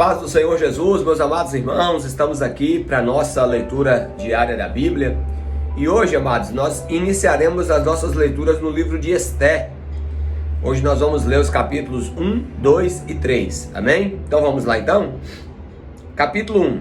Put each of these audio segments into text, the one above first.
paz do Senhor Jesus, meus amados irmãos, estamos aqui para a nossa leitura diária da Bíblia. E hoje, amados, nós iniciaremos as nossas leituras no livro de Esté. Hoje nós vamos ler os capítulos 1, 2 e 3, amém? Então vamos lá então? Capítulo 1.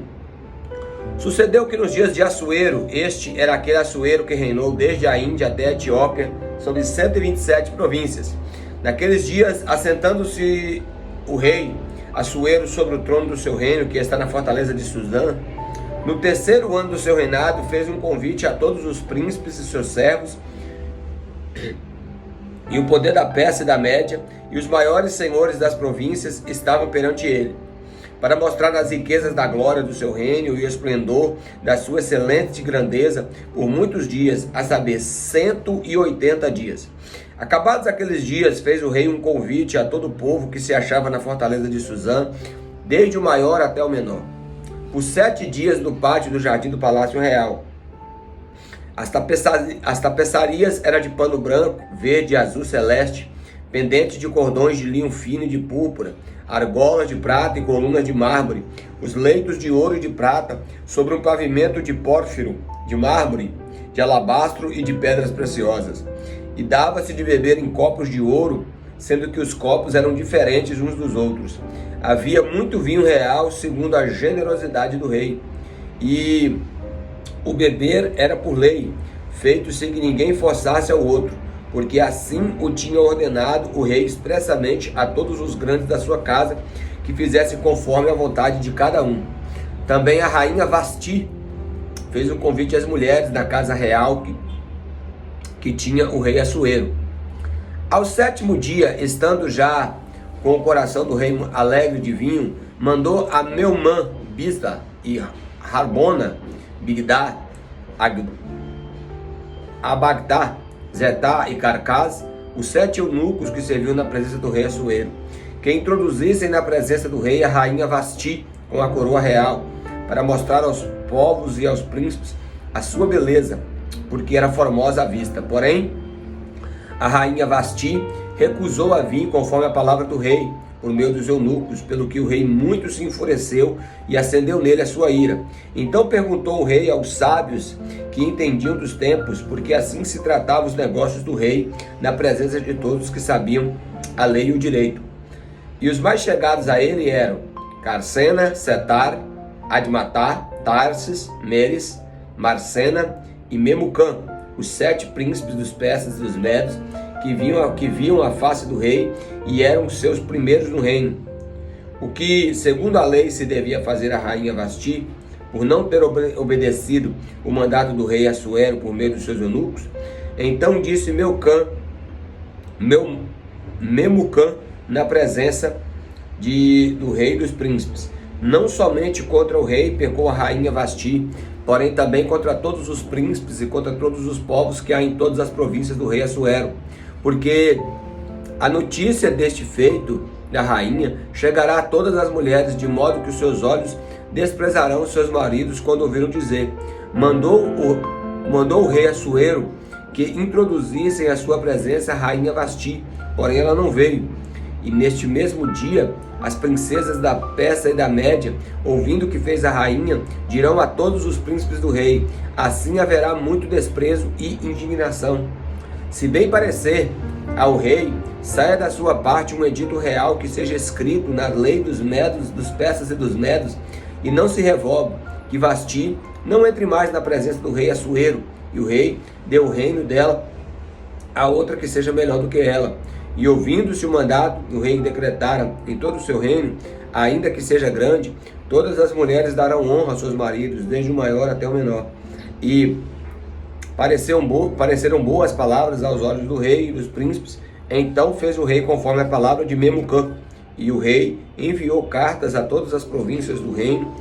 Sucedeu que nos dias de Assuero, este era aquele Assuero que reinou desde a Índia até a Etiópia, sobre 127 províncias. Naqueles dias, assentando-se o rei Assuero sobre o trono do seu reino, que está na fortaleza de Suzã, no terceiro ano do seu reinado, fez um convite a todos os príncipes e seus servos, e o poder da Pérsia e da Média, e os maiores senhores das províncias estavam perante ele, para mostrar as riquezas da glória do seu reino e o esplendor da sua excelente grandeza por muitos dias, a saber, 180 dias. Acabados aqueles dias, fez o rei um convite a todo o povo que se achava na fortaleza de Suzã, desde o maior até o menor, por 7 dias no pátio do jardim do palácio real. As tapeçarias eram de pano branco, verde, azul, celeste, pendentes de cordões de linho fino e de púrpura, argolas de prata e colunas de mármore, os leitos de ouro e de prata, sobre um pavimento de pórfiro, de mármore, de alabastro e de pedras preciosas. E dava-se de beber em copos de ouro, sendo que os copos eram diferentes uns dos outros. Havia muito vinho real, segundo a generosidade do rei. E o beber era por lei, feito sem que ninguém forçasse ao outro, porque assim o tinha ordenado o rei expressamente a todos os grandes da sua casa, que fizessem conforme a vontade de cada um. Também a rainha Vasti fez um convite às mulheres da casa real que tinha o rei Assuero. Ao 7º dia, estando já com o coração do rei alegre de vinho, mandou a Meumã, Bizda e Harbona, Bigdá, Abagtá, Zetá e Carcás, os 7 eunucos que serviam na presença do rei Assuero, que introduzissem na presença do rei a rainha Vasti com a coroa real, para mostrar aos povos e aos príncipes a sua beleza, porque era formosa à vista. Porém, a rainha Vasti recusou a vir conforme a palavra do rei, por meio dos eunucos, pelo que o rei muito se enfureceu e acendeu nele a sua ira. Então perguntou o rei aos sábios que entendiam dos tempos, porque assim se tratavam os negócios do rei, na presença de todos que sabiam a lei e o direito. E os mais chegados a ele eram Carsena, Setar, Admatar, Tarsis, Meres, Marcena e Memucã, os 7 príncipes dos persas e dos medos, que viam a face do rei e eram seus primeiros no reino. O que, segundo a lei, se devia fazer a rainha Vasti, por não ter obedecido o mandato do rei Assuero por meio dos seus eunucos. Então disse Memucã na presença do rei e dos príncipes: não somente contra o rei pecou a rainha Vasti, porém também contra todos os príncipes e contra todos os povos que há em todas as províncias do rei Assuero, porque a notícia deste feito da rainha chegará a todas as mulheres, de modo que os seus olhos desprezarão os seus maridos quando ouviram dizer: mandou o rei Assuero que introduzissem à sua presença a rainha Vasti, porém ela não veio. E neste mesmo dia, as princesas da Pérsia e da Média, ouvindo o que fez a rainha, dirão a todos os príncipes do rei: assim haverá muito desprezo e indignação. Se bem parecer ao rei, saia da sua parte um edito real que seja escrito na lei dos medos, dos persas e dos medos, e não se revogue, que Vasti não entre mais na presença do rei Assuero, e o rei dê o reino dela a outra que seja melhor do que ela. E ouvindo-se o mandato, o rei decretara em todo o seu reino, ainda que seja grande, todas as mulheres darão honra aos seus maridos, desde o maior até o menor. E pareceram boas palavras aos olhos do rei e dos príncipes. Então fez o rei conforme a palavra de Memucã. E o rei enviou cartas a todas as províncias do reino,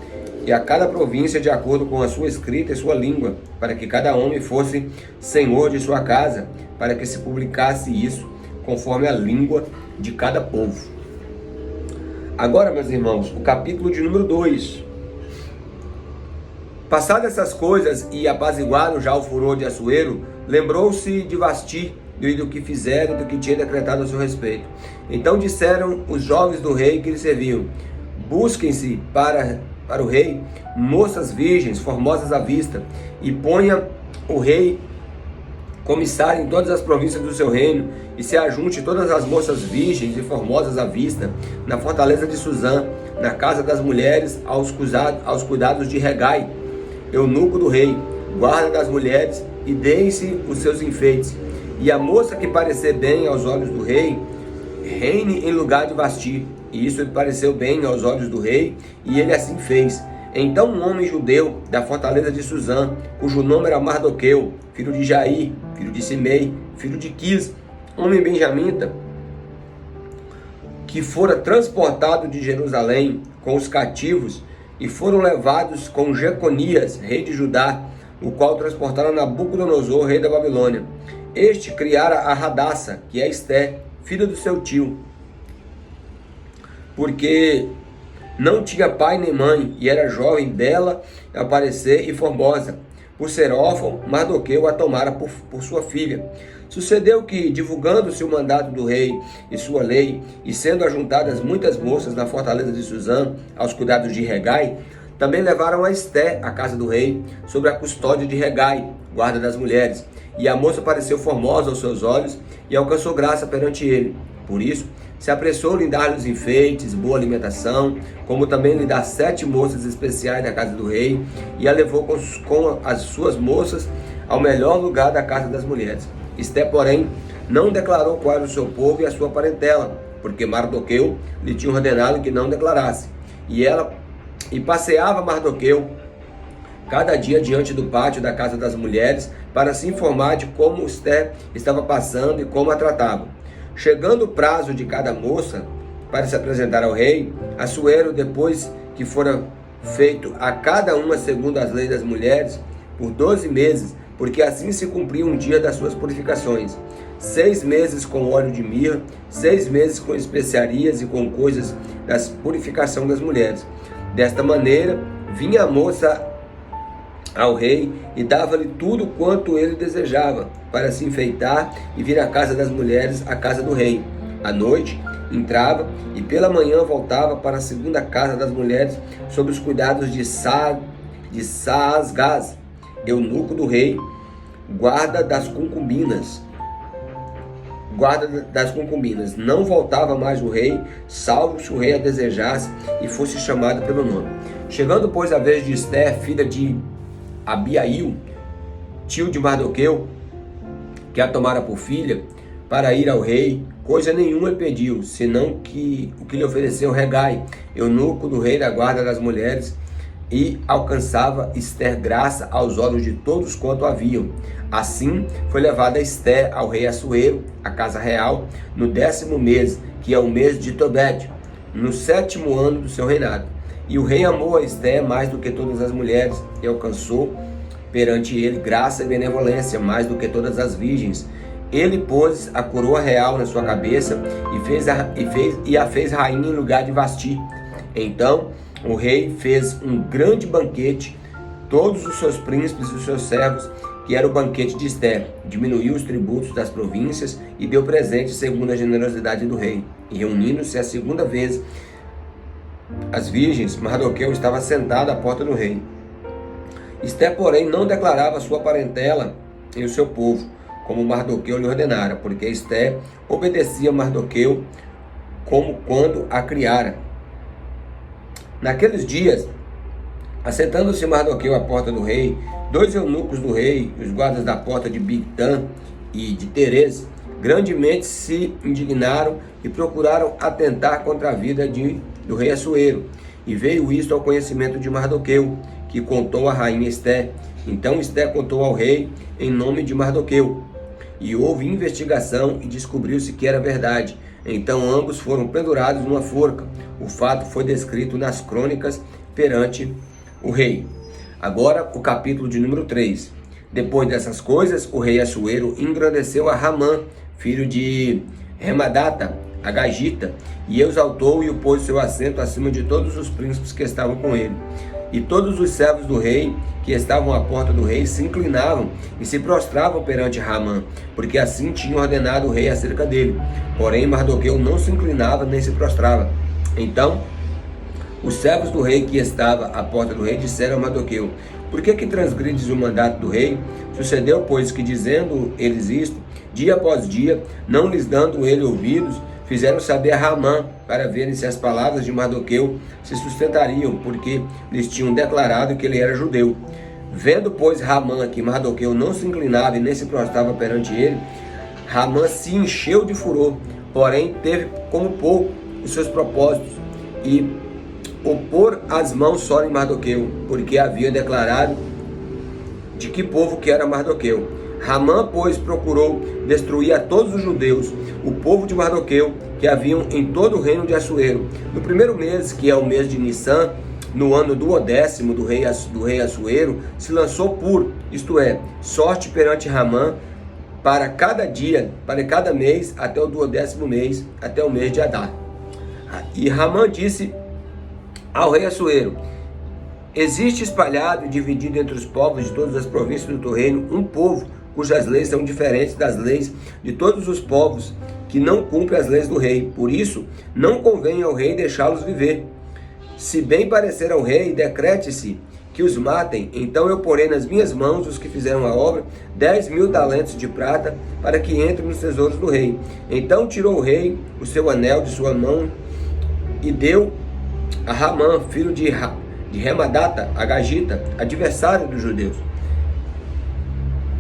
e a cada província de acordo com a sua escrita e sua língua, para que cada homem fosse senhor de sua casa, para que se publicasse isso conforme a língua de cada povo. Agora, meus irmãos, o capítulo de número 2. Passadas essas coisas e apaziguado já o furor de Assuero, lembrou-se de Vasti e do que fizeram e do que tinha decretado a seu respeito. Então disseram os jovens do rei que lhe serviam: busquem-se para o rei moças virgens, formosas à vista, e ponha o rei comissário em todas as províncias do seu reino, e se ajunte todas as moças virgens e formosas à vista, na fortaleza de Suzã, na casa das mulheres, aos cuidados de Regai, eunuco do rei, guarda das mulheres, e deem-se os seus enfeites. E a moça que parecer bem aos olhos do rei, reine em lugar de Vasti. E isso lhe pareceu bem aos olhos do rei, e ele assim fez. Então um homem judeu da fortaleza de Suzã, cujo nome era Mardoqueu, filho de Jair, filho de Simei, filho de Quis, homem benjamita, que fora transportado de Jerusalém com os cativos, e foram levados com Jeconias, rei de Judá, o qual transportaram Nabucodonosor, rei da Babilônia. Este criara a Radassa, que é Esté, filha do seu tio, porque não tinha pai nem mãe, e era jovem, bela, a parecer e formosa. Por ser órfão, Mardoqueu a tomara por sua filha. Sucedeu que, divulgando-se o mandato do rei e sua lei, e sendo ajuntadas muitas moças na fortaleza de Suzã, aos cuidados de Regai, também levaram a Esté à casa do rei, sob a custódia de Regai, guarda das mulheres. E a moça pareceu formosa aos seus olhos, e alcançou graça perante ele. Por isso, se apressou-lhe em dar-lhe os enfeites, boa alimentação, como também lhe dar 7 moças especiais da casa do rei, e a levou com as suas moças ao melhor lugar da casa das mulheres. Esté, porém, não declarou qual era o seu povo e a sua parentela, porque Mardoqueu lhe tinha ordenado que não declarasse. E passeava Mardoqueu cada dia diante do pátio da casa das mulheres, para se informar de como Esté estava passando e como a tratava. Chegando o prazo de cada moça para se apresentar ao rei, Assuero, depois que fora feito a cada uma segundo as leis das mulheres, por 12 meses, porque assim se cumpria um dia das suas purificações, 6 meses com óleo de mirra, 6 meses com especiarias e com coisas da purificação das mulheres. Desta maneira, vinha a moça ao rei e dava-lhe tudo quanto ele desejava, para se enfeitar e vir à casa das mulheres, à casa do rei. À noite, entrava e pela manhã voltava para a segunda casa das mulheres, sob os cuidados de Saasgás, eunuco do rei, guarda das concubinas. Não voltava mais o rei, salvo se o rei a desejasse e fosse chamado pelo nome. Chegando, pois, a vez de Esté, filha de Abiail, tio de Mardoqueu, que a tomara por filha, para ir ao rei, coisa nenhuma pediu, senão que o que lhe ofereceu Regai, eunuco do rei da guarda das mulheres, e alcançava Esté graça aos olhos de todos quanto haviam. Assim foi levada Esté ao rei Assuero, à casa real, no 10º mês, que é o mês de Tobete, no 7º ano do seu reinado. E o rei amou a Esté mais do que todas as mulheres, e alcançou perante ele graça e benevolência mais do que todas as virgens. Ele pôs a coroa real na sua cabeça e a fez rainha em lugar de Vasti. Então o rei fez um grande banquete, todos os seus príncipes e os seus servos, que era o banquete de Esté, diminuiu os tributos das províncias e deu presente segundo a generosidade do rei. E reunindo-se a segunda vez as virgens, Mardoqueu estava sentado à porta do rei. Esté, porém, não declarava sua parentela e o seu povo, como Mardoqueu lhe ordenara, porque Esté obedecia a Mardoqueu como quando a criara. Naqueles dias, assentando-se Mardoqueu à porta do rei, 2 eunucos do rei, os guardas da porta de Bigtã e de Teres, grandemente se indignaram e procuraram atentar contra a vida do rei Assuero. E veio isto ao conhecimento de Mardoqueu, que contou à rainha Esté. Então Esté contou ao rei em nome de Mardoqueu. E houve investigação e descobriu-se que era verdade. Então ambos foram pendurados numa forca. O fato foi descrito nas crônicas perante o rei. Agora o capítulo de número 3. Depois dessas coisas, o rei Assuero engrandeceu a Ramã, filho de Remadata, a Gagita, e exaltou e o pôs seu assento acima de todos os príncipes que estavam com ele. E todos os servos do rei que estavam à porta do rei se inclinavam e se prostravam perante Ramã, porque assim tinha ordenado o rei acerca dele. Porém Mardoqueu não se inclinava nem se prostrava. Então Os servos do rei que estava à porta do rei disseram a Mardoqueu: por que transgrides o mandato do rei? Sucedeu, pois, que dizendo eles isto, dia após dia, não lhes dando ele ouvidos, fizeram saber a Hamã, para verem se as palavras de Mardoqueu se sustentariam, porque lhes tinham declarado que ele era judeu. Vendo, pois, Hamã que Mardoqueu não se inclinava e nem se prostrava perante ele, Hamã se encheu de furor, porém teve como pouco os seus propósitos, e opor as mãos só em Mardoqueu, porque havia declarado de que povo que era Mardoqueu. Hamã, pois, procurou destruir a todos os judeus, o povo de Mardoqueu, que haviam em todo o reino de Assuero. No primeiro mês, que é o mês de Nissan, no ano 12º do rei Assuero, se lançou pur, isto é, sorte perante Hamã, para cada dia, para cada mês, até o 12º mês, até o mês de Adar. E Hamã disse ao rei Assuero: existe espalhado e dividido entre os povos de todas as províncias do teu reino um povo cujas leis são diferentes das leis de todos os povos que não cumprem as leis do rei. Por isso, não convém ao rei deixá-los viver. Se bem parecer ao rei, decrete-se que os matem. Então eu porei nas minhas mãos os que fizeram a obra 10.000 talentos de prata, para que entrem nos tesouros do rei. Então tirou o rei o seu anel de sua mão e deu a Hamã, filho de Remadata, Agagita, adversário dos judeus.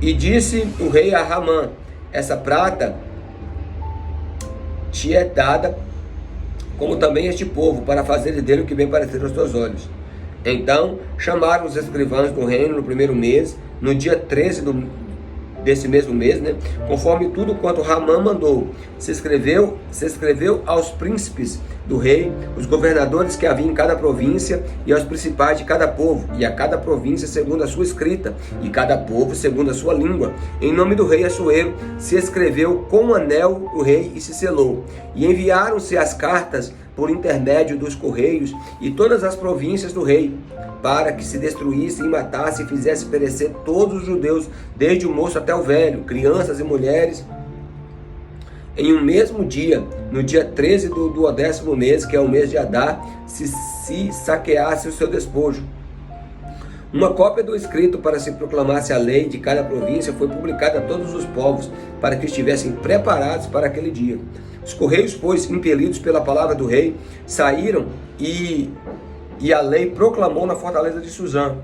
E disse o rei a Hamã: essa prata te é dada, como também este povo, para fazer dele o que bem parecer aos teus olhos. Então chamaram os escrivães do reino no primeiro mês, no dia 13 desse mesmo mês, conforme tudo quanto Hamã mandou. Se escreveu aos príncipes do rei, os governadores que havia em cada província, e aos principais de cada povo, e a cada província segundo a sua escrita, e cada povo segundo a sua língua. Em nome do rei Assuero se escreveu com o anel do rei e se selou. E enviaram-se as cartas por intermédio dos correios e todas as províncias do rei, para que se destruísse e matasse e fizesse perecer todos os judeus, desde o moço até o velho, crianças e mulheres, em um mesmo dia, no dia 13 do 10º mês, que é o mês de Adar, se saqueasse o seu despojo. Uma cópia do escrito para se proclamasse a lei de cada província foi publicada a todos os povos, para que estivessem preparados para aquele dia. Os correios, pois, impelidos pela palavra do rei, saíram e a lei proclamou na fortaleza de Suzã.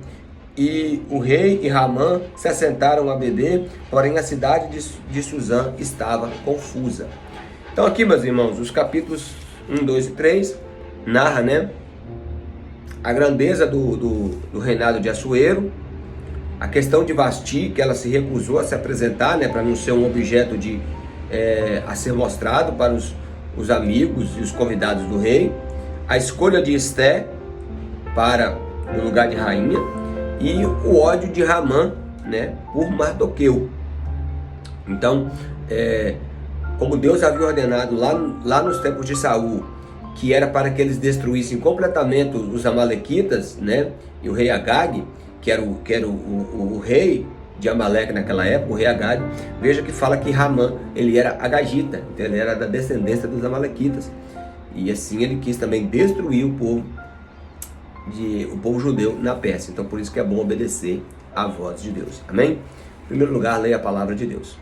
E o rei e Hamã se assentaram a beber, porém a cidade de Suzã estava confusa. Então aqui, meus irmãos, os capítulos 1, 2 e 3 narra, a grandeza do reinado de Assuero, a questão de Vasti, que ela se recusou a se apresentar, para não ser um objeto a ser mostrado para os amigos e os convidados do rei, a escolha de Esté para o lugar de rainha, e o ódio de Hamã, por Mardoqueu. Então, como Deus havia ordenado lá nos tempos de Saul, que era para que eles destruíssem completamente os amalequitas, e o rei Agag, que era o rei de Amaleque naquela época, o rei Agag, veja que fala que Hamã, ele era agagita, então ele era da descendência dos amalequitas, e assim ele quis também destruir o povo judeu na Pérsia. Então por isso que é bom obedecer à voz de Deus. Amém? Em primeiro lugar, leia a palavra de Deus.